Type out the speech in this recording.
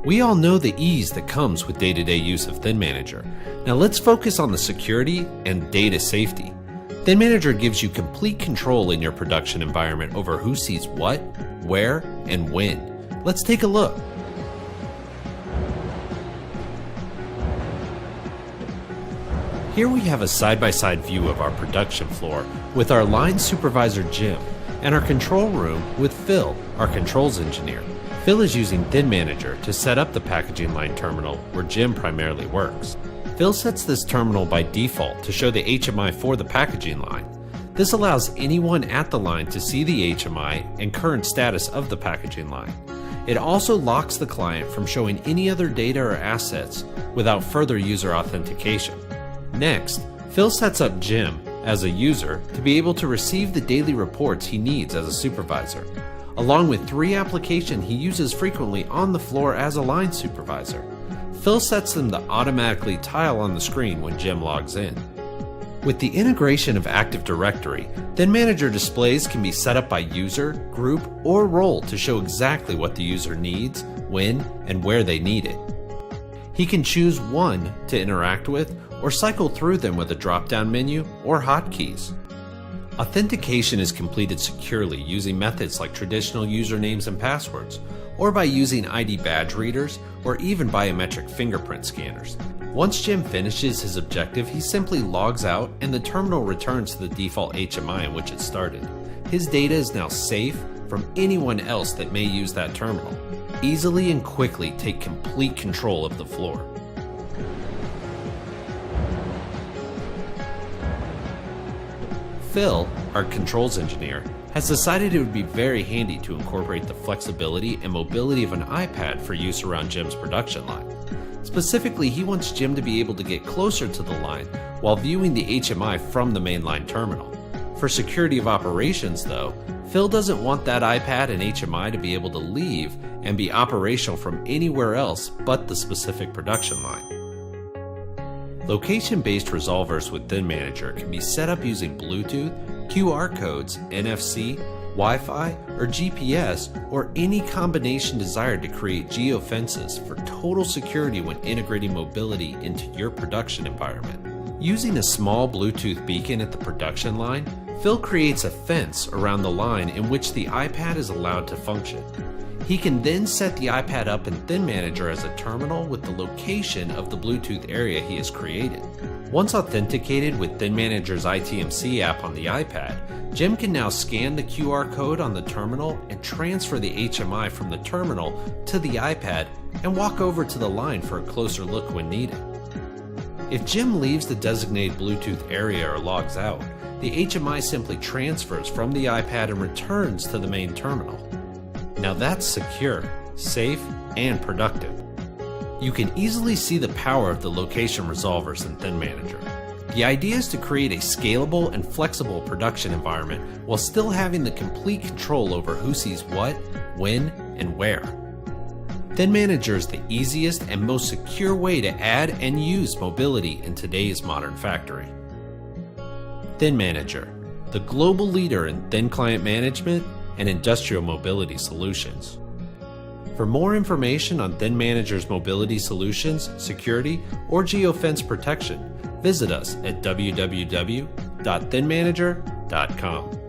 We all know the ease that comes with day-to-day use of Thin Manager. Now let's focus on the security and data safety. Thin Manager gives you complete control in your production environment over who sees what, where, and when. Let's take a look. Here we have a side-by-side view of our production floor with our line supervisor Jim and our control room with Phil, our controls engineer. Phil is using Thin Manager to set up the packaging line terminal where Jim primarily works. Phil sets this terminal by default to show the HMI for the packaging line. This allows anyone at the line to see the HMI and current status of the packaging line. It also locks the client from showing any other data or assets without further user authentication. Next, Phil sets up Jim as a user to be able to receive the daily reports he needs as a supervisor, along with 3 applications he uses frequently on the floor as a line supervisor. Phil sets them to automatically tile on the screen when Jim logs in. With the integration of Active Directory, Thin Manager displays can be set up by user, group, or role to show exactly what the user needs, when, and where they need it. He can choose one to interact with or cycle through them with a drop-down menu or hotkeys. Authentication is completed securely using methods like traditional usernames and passwords, or by using ID badge readers, or even biometric fingerprint scanners. Once Jim finishes his objective, he simply logs out and the terminal returns to the default HMI in which it started. His data is now safe from anyone else that may use that terminal. Easily and quickly take complete control of the floor. Phil, our controls engineer, has decided it would be very handy to incorporate the flexibility and mobility of an iPad for use around Jim's production line. Specifically, he wants Jim to be able to get closer to the line while viewing the HMI from the mainline terminal. For security of operations though, Phil doesn't want that iPad and HMI to be able to leave and be operational from anywhere else but the specific production line. Location-based resolvers with Thin Manager can be set up using Bluetooth, QR codes, NFC, Wi-Fi, or GPS, or any combination desired to create geofences for total security when integrating mobility into your production environment. Using a small Bluetooth beacon at the production line, Phil creates a fence around the line in which the iPad is allowed to function. He can then set the iPad up in Thin Manager as a terminal with the location of the Bluetooth area he has created. Once authenticated with Thin Manager's ITMC app on the iPad, Jim can now scan the QR code on the terminal and transfer the HMI from the terminal to the iPad and walk over to the line for a closer look when needed. If Jim leaves the designated Bluetooth area or logs out, the HMI simply transfers from the iPad and returns to the main terminal. Now that's secure, safe, and productive. You can easily see the power of the location resolvers in Thin Manager. The idea is to create a scalable and flexible production environment while still having the complete control over who sees what, when, and where. Thin Manager is the easiest and most secure way to add and use mobility in today's modern factory. Thin Manager, the global leader in thin client management and industrial mobility solutions. For more information on Thin Manager's mobility solutions, security, or geofence protection, visit us at www.thinmanager.com.